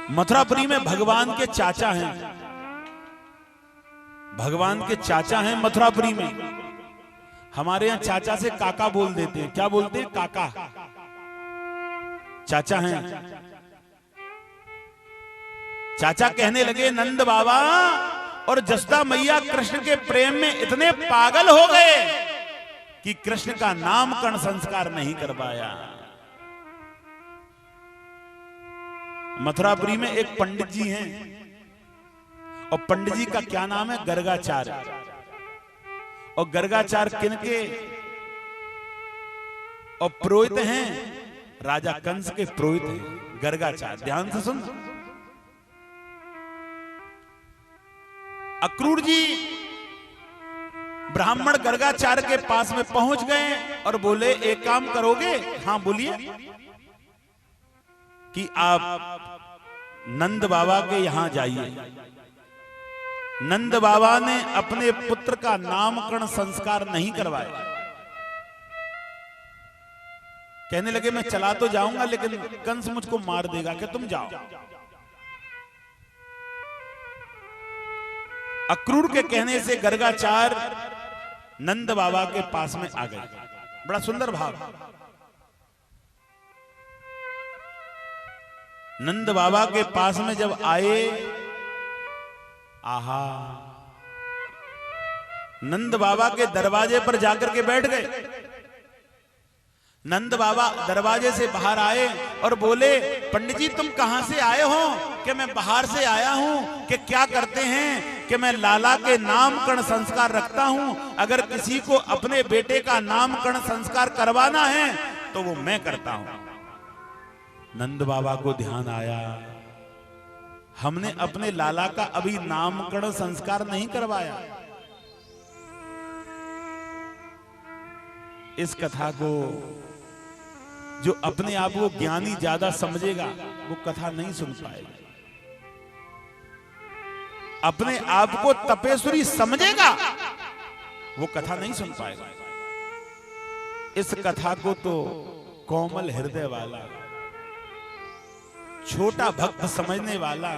मथुरापुरी में भगवान के चाचा हैं, भगवान के चाचा हैं मथुरापुरी में। हमारे यहां चाचा से काका बोल देते हैं। क्या बोलते हैं? काका। चाचा हैं। चाचा कहने लगे नंद बाबा और जसोदा मैया कृष्ण के प्रेम में इतने पागल हो गए कि कृष्ण का नामकरण संस्कार नहीं कर पाया। मथुरापुरी में एक पंडित जी हैं और पंडित जी का क्या नाम है? गर्गाचार्य। और गर्गाचार्य किनके? और पुरोहित हैं राजा कंस के पुरोहित हैं गर्गाचार्य। ध्यान से सुन। अक्रूर जी ब्राह्मण गर्गाचार्य के पास में पहुंच गए और बोले एक काम करोगे? हाँ बोलिए। कि आप नंद बाबा के यहां जाइए। नंद बाबा ने अपने पुत्र का नामकरण संस्कार नहीं करवाया। कहने लगे मैं चला तो जाऊंगा लेकिन कंस मुझको मार देगा, कि तुम जाओ। अक्रूर के कहने से गर्गाचार्य नंद बाबा के पास में आ गए। बड़ा सुंदर भाव। नंद बाबा के पास में जब आए, आहा, नंद बाबा के दरवाजे पर जाकर के बैठ गए। नंद बाबा दरवाजे से बाहर आए और बोले पंडित जी तुम कहां से आए हो? कि मैं बाहर से आया हूं। कि क्या करते हैं? कि मैं लाला के नामकरण संस्कार रखता हूं। अगर किसी को अपने बेटे का नामकरण संस्कार करवाना है तो वो मैं करता हूं। नंद बाबा को ध्यान आया हमने अपने लाला का अभी नामकरण संस्कार नहीं करवाया। इस कथा को जो अपने आप को ज्ञानी ज्यादा समझेगा वो कथा नहीं सुन पाएगा। अपने आप को तपेश्वरी समझेगा वो कथा नहीं सुन पाएगा। इस कथा को तो कोमल हृदय वाला, छोटा भक्त समझने वाला,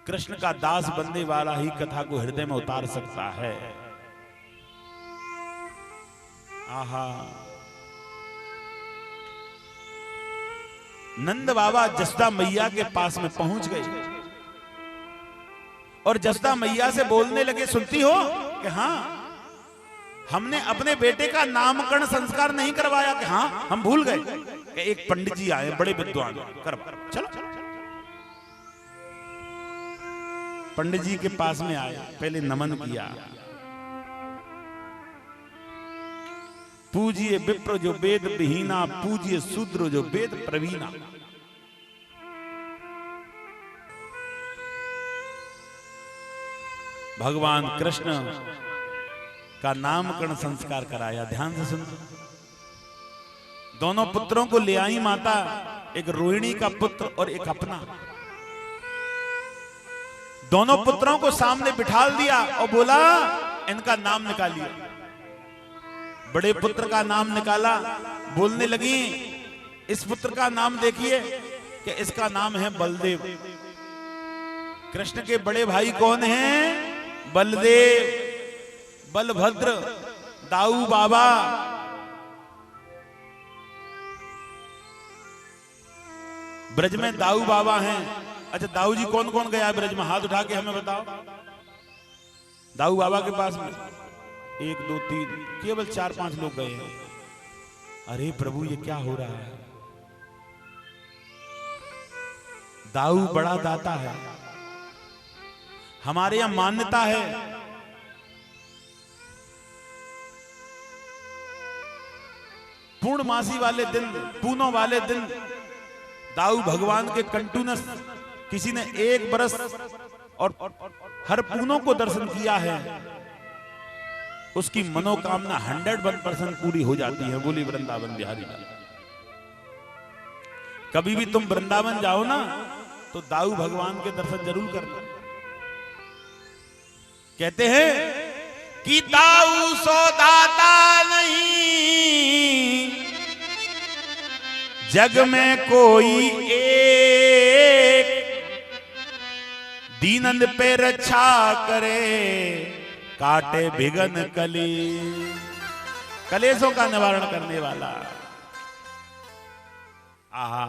कृष्ण का दास बनने वाला ही कथा को हृदय में उतार सकता है। आहा, नंद बाबा जसोदा मैया के पास में पहुंच गए और जसोदा मैया से बोलने लगे सुनती हो? कि हाँ, हमने अपने बेटे का नामकरण संस्कार नहीं करवाया। कि हाँ, हम भूल गए। कि एक पंडित जी आए बड़े विद्वान, करवा। चलो पंडित जी के पास में आया, पहले नमन किया। पूजिए विप्र जो वेद विहीना, पूजिए शूद्र जो वेद प्रवीणा। भगवान कृष्ण का नामकरण संस्कार कराया। ध्यान से सुन। दोनों पुत्रों को ले आई माता, एक रोहिणी का पुत्र और एक अपना। दोनों पुत्रों को सामने बिठाल दिया और बोला इनका नाम निकालिए। बड़े पुत्र का नाम निकाला। बोलने लगी इस पुत्र का नाम देखिए कि इसका नाम है बलदेव। कृष्ण के बड़े भाई कौन हैं? बलदेव, बलभद्र, दाऊ बाबा। ब्रज में दाऊ बाबा हैं। अच्छा, दाऊ जी कौन कौन गया ब्रज में? हाथ उठा के हमें बताओ। दाऊ बाबा के पास में 1 2 3 केवल 4-5 लोग गए हैं। अरे प्रभु ये क्या हो रहा है? दाऊ बड़ा दाता है। हमारे यहां मान्यता है पूर्णमासी वाले दिन, पूनों वाले दिन दाऊ भगवान के कंटिन्यूअस किसी ने 1 बरस और हर पूनों को दर्शन किया है, उसकी मनोकामना 101% पूरी हो जाती है। बोली वृंदावन बिहारी लाल। कभी भी तुम वृंदावन जाओ ना तो दाऊ भगवान के दर्शन जरूर करना। कहते हैं कि दाऊ सो दाता नहीं, जग में कोई एक। दीनन पे रक्षा करे, काटे भिगन कली, कलेशों का निवारण करने वाला। आहा,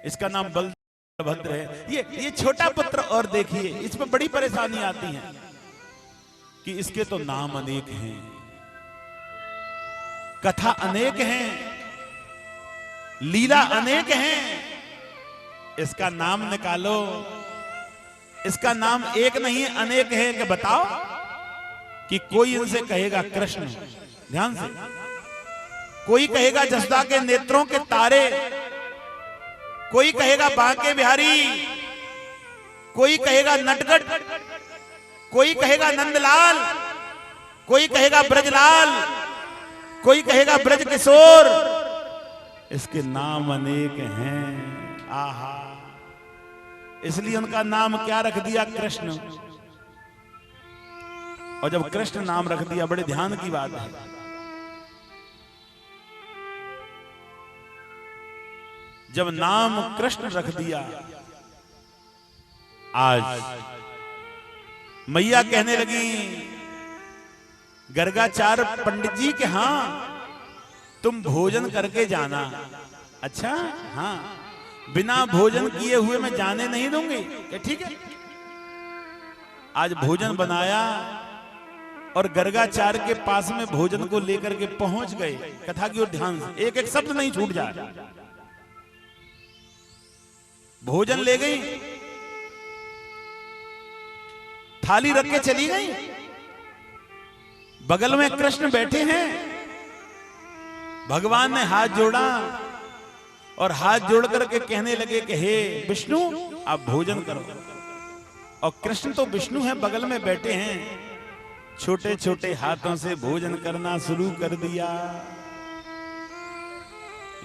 इसका नाम बलभद्र है। ये छोटा पुत्र, और देखिए इसमें बड़ी परेशानी आती है कि इसके तो नाम अनेक हैं, कथा अनेक हैं, लीला अनेक हैं, इसका नाम निकालो। इसका नाम एक नहीं अनेक है। कि बताओ कि कोई इनसे कहेगा कृष्ण, ध्यान से, कोई कहेगा जसदा के नेत्रों के तारे, कोई कहेगा बांके बिहारी, कोई कहेगा नटखट, कोई कहेगा नंदलाल, कोई कहेगा ब्रजलाल, कोई कहेगा ब्रज किशोर। इसके नाम अनेक हैं। आहा, इसलिए उनका नाम क्या रख दिया? कृष्ण। और जब कृष्ण नाम रख दिया, बड़े ध्यान की बात है, जब नाम कृष्ण रख दिया, आज मैया कहने लगी गर्गाचार्य पंडित जी के हां तुम भोजन करके जाना। अच्छा, हाँ, बिना भोजन किए हुए मैं जाने नहीं दूंगी। ठीक है। आज भोजन बनाया और गर्गाचार्य के पास में भोजन को लेकर के पहुंच गए। कथा की ओर ध्यान से, एक एक शब्द नहीं छूट जाए। भोजन ले गई, थाली रख के चली गई, बगल में कृष्ण बैठे हैं। भगवान ने हाथ जोड़ा और हाथ जोड़ करके कहने लगे कि हे विष्णु, आप भोजन करो। और कृष्ण तो विष्णु हैं, बगल में बैठे हैं, छोटे छोटे हाथों से भोजन करना शुरू कर दिया।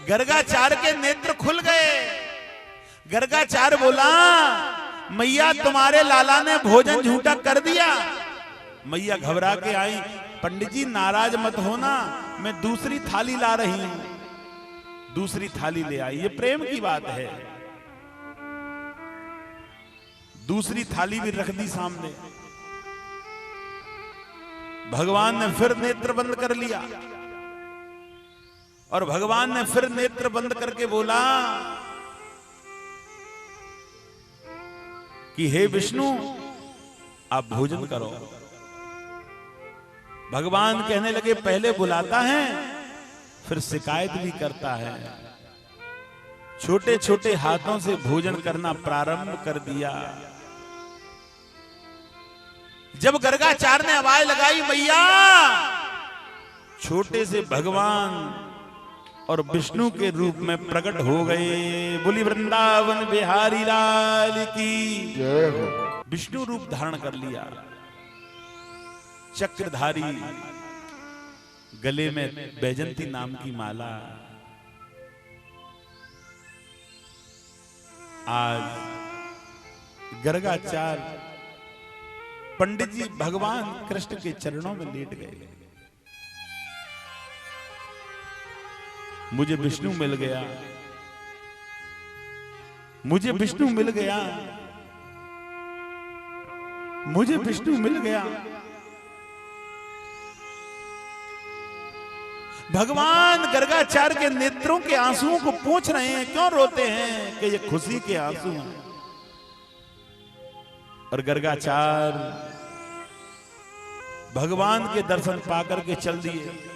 गर्गाचार्य के नेत्र खुल गए। गर्गाचार्य बोला, मैया तुम्हारे लाला ने भोजन झूठा कर दिया। मैया घबरा के आई, पंडित जी नाराज मत होना, मैं दूसरी थाली ला रही हूं। दूसरी थाली ले आई। ये प्रेम की बात है। दूसरी थाली भी रख दी सामने। भगवान ने फिर नेत्र बंद कर लिया और भगवान ने फिर नेत्र बंद करके बोला कि हे विष्णु, आप भोजन करो। भगवान कहने लगे, पहले बुलाता है फिर शिकायत भी करता है। छोटे छोटे हाथों से भोजन करना प्रारंभ कर दिया। जब गर्गाचार्य ने आवाज लगाई मैया, छोटे से भगवान और विष्णु के रूप में प्रकट हो गए। बोली वृंदावन बिहारी लाल की जय हो। विष्णु रूप धारण कर लिया, चक्रधारी, गले में बैजंती नाम की माला। आज गर्गाचार्य पंडित जी भगवान कृष्ण के चरणों में लेट गए। मुझे विष्णु मिल गया, मुझे विष्णु मिल गया, मुझे विष्णु मिल गया। भगवान गर्गाचार्य के नेत्रों के आंसुओं को पूछ रहे हैं, क्यों रोते हैं? कि ये खुशी के आंसू हैं। और गर्गाचार्य भगवान के दर्शन पाकर के चल दिए।